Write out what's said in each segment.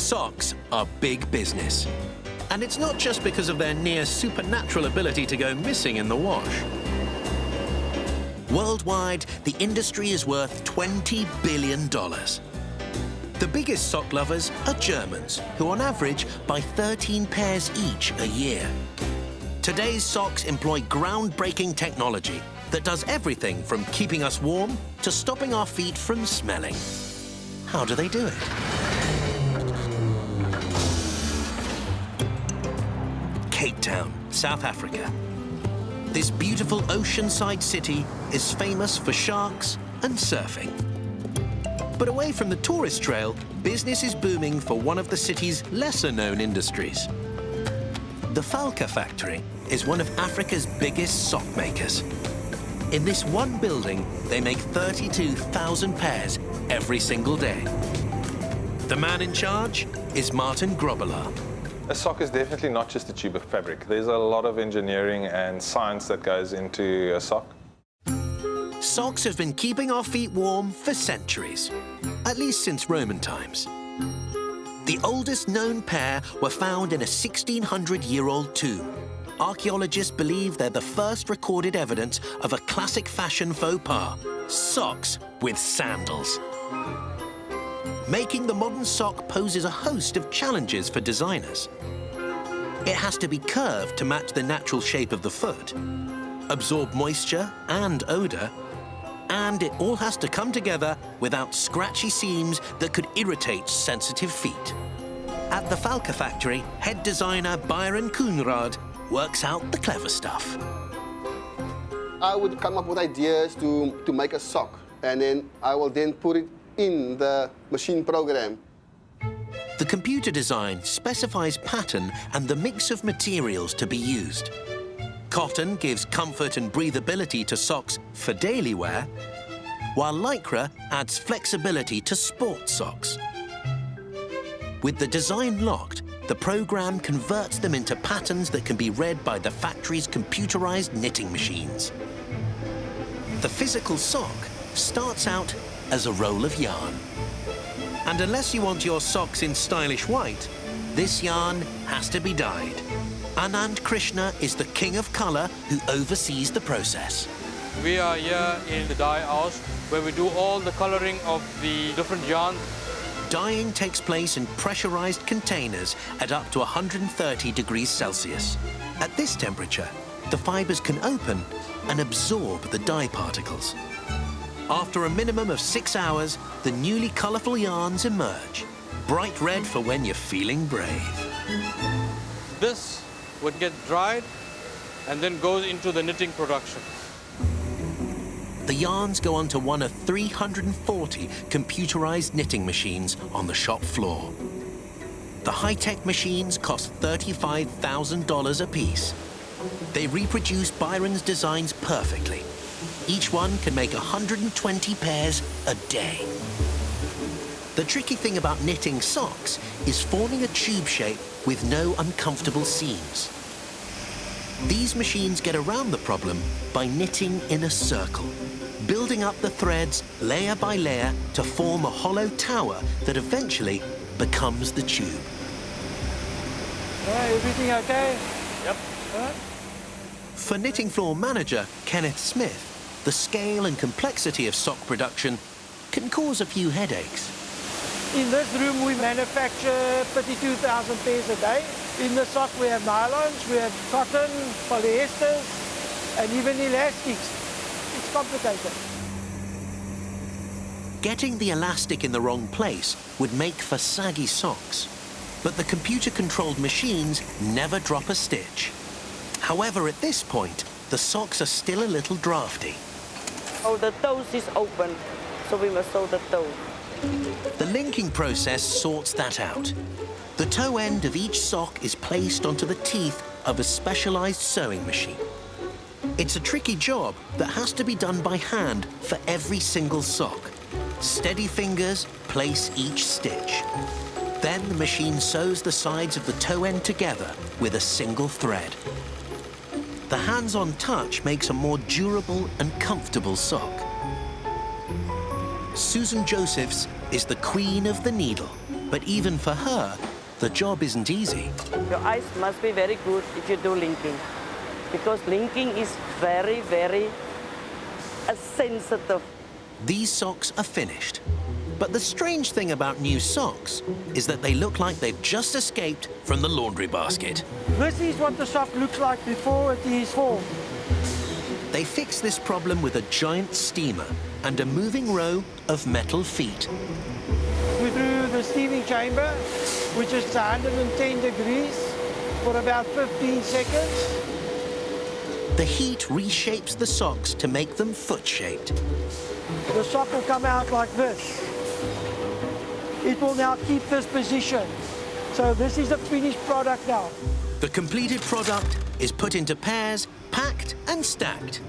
Socks are big business. And it's not just because of their near supernatural ability to go missing in the wash. Worldwide, the industry is worth $20 billion. The biggest sock lovers are Germans, who on average buy 13 pairs each a year. Today's socks employ groundbreaking technology that does everything from keeping us warm to stopping our feet from smelling. How do they do it? Cape Town, South Africa. This beautiful oceanside city is famous for sharks and surfing. But away from the tourist trail, business is booming for one of the city's lesser-known industries. The Falca factory is one of Africa's biggest sock makers. In this one building, they make 32,000 pairs every single day. The man in charge is Martin Grobelaar. A sock is definitely not just a tube of fabric. There's a lot of engineering and science that goes into a sock. Socks have been keeping our feet warm for centuries, at least since Roman times. The oldest known pair were found in a 1600-year-old tomb. Archaeologists believe they're the first recorded evidence of a classic fashion faux pas, socks with sandals. Making the modern sock poses a host of challenges for designers. It has to be curved to match the natural shape of the foot, absorb moisture and odor, and it all has to come together without scratchy seams that could irritate sensitive feet. At the Falca factory, head designer Byron Koenraad works out the clever stuff. I would come up with ideas to make a sock, and then I will then put it in the machine program. The computer design specifies pattern and the mix of materials to be used. Cotton gives comfort and breathability to socks for daily wear, while Lycra adds flexibility to sport socks. With the design locked, the program converts them into patterns that can be read by the factory's computerized knitting machines. The physical sock starts out as a roll of yarn. And unless you want your socks in stylish white, this yarn has to be dyed. Anand Krishna is the king of color who oversees the process. We are here in the dye house where we do all the coloring of the different yarns. Dyeing takes place in pressurized containers at up to 130 degrees Celsius. At this temperature, the fibers can open and absorb the dye particles. After a minimum of 6 hours, the newly colorful yarns emerge, bright red for when you're feeling brave. This would get dried and then goes into the knitting production. The yarns go onto one of 340 computerized knitting machines on the shop floor. The high-tech machines cost $35,000 apiece. They reproduce Byron's designs perfectly. Each one can make 120 pairs a day. The tricky thing about knitting socks is forming a tube shape with no uncomfortable seams. These machines get around the problem by knitting in a circle, building up the threads layer by layer to form a hollow tower that eventually becomes the tube. Everything okay? Yep. For knitting floor manager Kenneth Smith, the scale and complexity of sock production can cause a few headaches. In this room, we manufacture 32,000 pairs a day. In the sock, we have nylons, we have cotton, polyesters, and even elastics. It's complicated. Getting the elastic in the wrong place would make for saggy socks. But the computer-controlled machines never drop a stitch. However, at this point, the socks are still a little drafty. Oh, the toes is open, so we must sew the toe. The linking process sorts that out. The toe end of each sock is placed onto the teeth of a specialized sewing machine. It's a tricky job that has to be done by hand for every single sock. Steady fingers place each stitch. Then the machine sews the sides of the toe end together with a single thread. The hands-on touch makes a more durable and comfortable sock. Susan Josephs is the queen of the needle. But even for her, the job isn't easy. Your eyes must be very good if you do linking, because linking is very, very sensitive. These socks are finished. But the strange thing about new socks is that they look like they've just escaped from the laundry basket. This is what the sock looks like before it is formed. They fix this problem with a giant steamer and a moving row of metal feet. We do the steaming chamber, which is 110 degrees for about 15 seconds. The heat reshapes the socks to make them foot-shaped. The sock will come out like this. It will now keep this position. So this is the finished product now. The completed product is put into pairs, packed and stacked,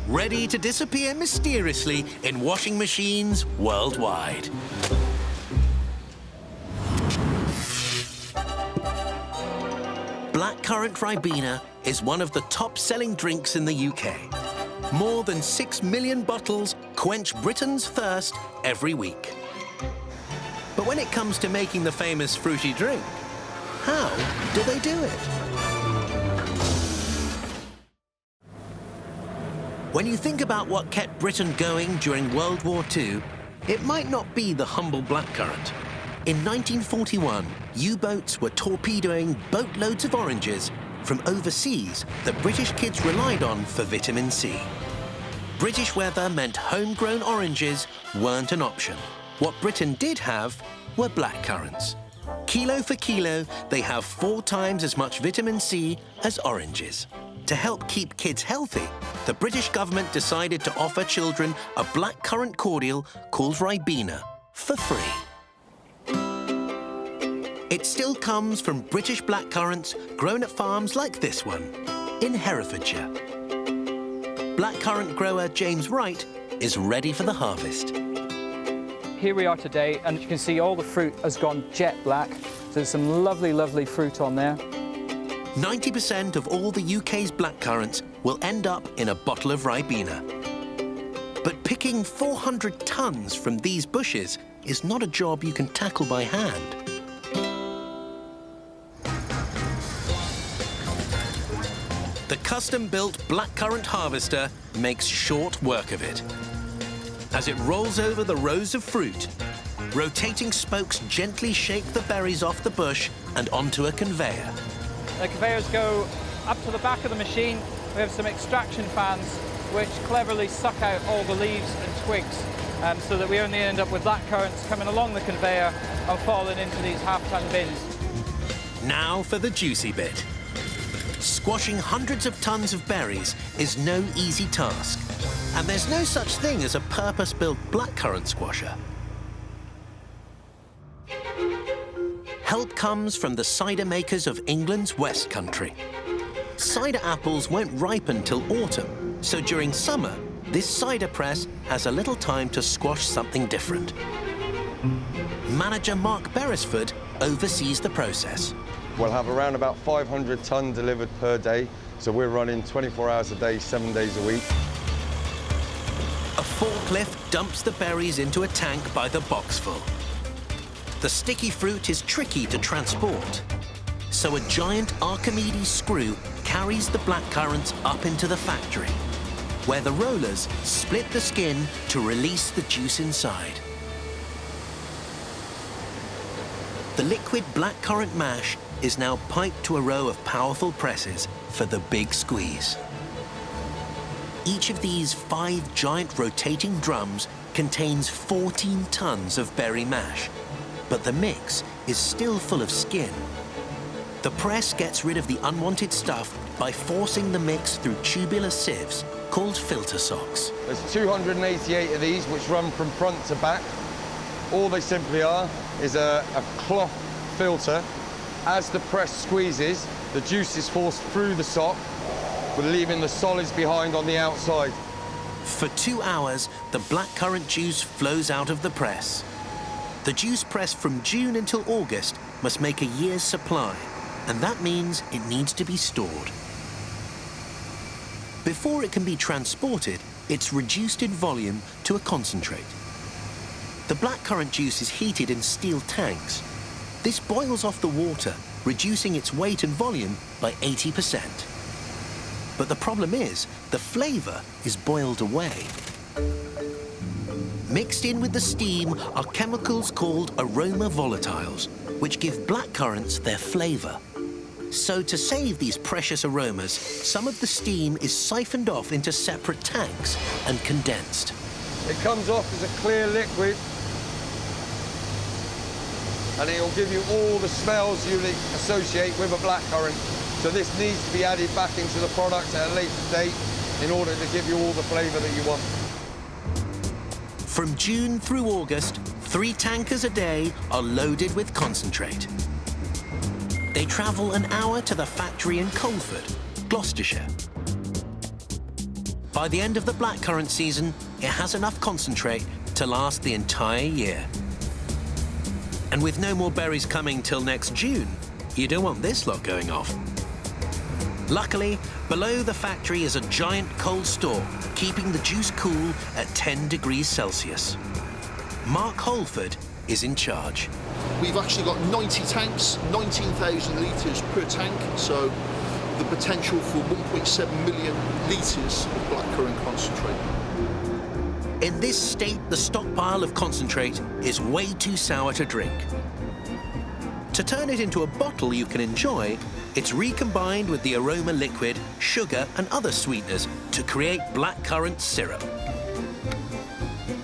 ready to disappear mysteriously in washing machines worldwide. Blackcurrant Ribena is one of the top-selling drinks in the UK. More than 6 million bottles quench Britain's thirst every week. But when it comes to making the famous fruity drink, how do they do it? When you think about what kept Britain going during World War II, it might not be the humble blackcurrant. In 1941, U-boats were torpedoing boatloads of oranges from overseas that British kids relied on for vitamin C. British weather meant homegrown oranges weren't an option. What Britain did have were blackcurrants. Kilo for kilo, they have 4 times as much vitamin C as oranges. To help keep kids healthy, the British government decided to offer children a blackcurrant cordial called Ribena for free. It still comes from British blackcurrants grown at farms like this one, in Herefordshire. Blackcurrant grower James Wright is ready for the harvest. Here we are today, and you can see all the fruit has gone jet black. So there's some lovely, lovely fruit on there. 90% of all the UK's blackcurrants will end up in a bottle of Ribena. But picking 400 tons from these bushes is not a job you can tackle by hand. The custom-built blackcurrant harvester makes short work of it. As it rolls over the rows of fruit, rotating spokes gently shake the berries off the bush and onto a conveyor. The conveyors go up to the back of the machine. We have some extraction fans which cleverly suck out all the leaves and twigs so that we only end up with blackcurrants coming along the conveyor and falling into these half-ton bins. Now for the juicy bit. Squashing hundreds of tons of berries is no easy task, and there's no such thing as a purpose-built blackcurrant squasher. Help comes from the cider makers of England's West Country. Cider apples won't ripen till autumn, so during summer, this cider press has a little time to squash something different. Manager Mark Beresford oversees the process. We'll have around about 500 tonne delivered per day, so we're running 24 hours a day, 7 days a week. A forklift dumps the berries into a tank by the boxful. The sticky fruit is tricky to transport, so a giant Archimedes screw carries the blackcurrants up into the factory, where the rollers split the skin to release the juice inside. The liquid blackcurrant mash is now piped to a row of powerful presses for the big squeeze. Each of these 5 giant rotating drums contains 14 tons of berry mash, but the mix is still full of skin. The press gets rid of the unwanted stuff by forcing the mix through tubular sieves called filter socks. There's 288 of these which run from front to back. All they simply are is a cloth filter. As the press squeezes, the juice is forced through the sock, leaving the solids behind on the outside. For 2 hours, the blackcurrant juice flows out of the press. The juice press from June until August must make a year's supply, and that means it needs to be stored. Before it can be transported, it's reduced in volume to a concentrate. The blackcurrant juice is heated in steel tanks, This boils off the water, reducing its weight and volume by 80%. But the problem is, the flavour is boiled away. Mixed in with the steam are chemicals called aroma volatiles, which give blackcurrants their flavour. So to save these precious aromas, some of the steam is siphoned off into separate tanks and condensed. It comes off as a clear liquid, and it will give you all the smells you associate with a blackcurrant. So this needs to be added back into the product at a later date in order to give you all the flavour that you want. From June through August, 3 tankers a day are loaded with concentrate. They travel an hour to the factory in Colford, Gloucestershire. By the end of the blackcurrant season, it has enough concentrate to last the entire year. And with no more berries coming till next June, you don't want this lot going off. Luckily, below the factory is a giant cold store, keeping the juice cool at 10 degrees Celsius. Mark Holford is in charge. We've actually got 90 tanks, 19,000 litres per tank, so the potential for 1.7 million litres of blackcurrant concentrate. In this state, the stockpile of concentrate is way too sour to drink. To turn it into a bottle you can enjoy, it's recombined with the aroma liquid, sugar and other sweeteners to create blackcurrant syrup.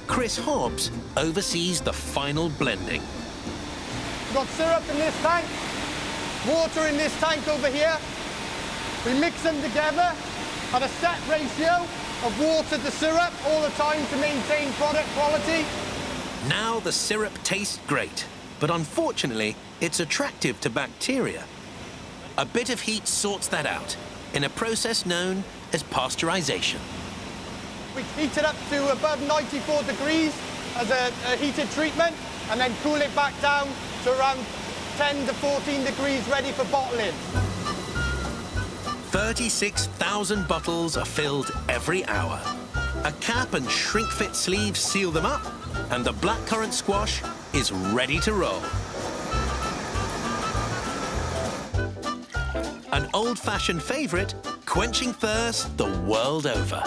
Chris Hobbs oversees the final blending. We've got syrup in this tank, water in this tank over here. We mix them together at a set ratio of water to syrup all the time to maintain product quality. Now the syrup tastes great, but unfortunately, it's attractive to bacteria. A bit of heat sorts that out in a process known as pasteurization. We heat it up to above 94 degrees as a heated treatment and then cool it back down to around 10 to 14 degrees ready for bottling. 36,000 bottles are filled every hour. A cap and shrink-fit sleeves seal them up, and the blackcurrant squash is ready to roll. An old-fashioned favourite, quenching thirst the world over.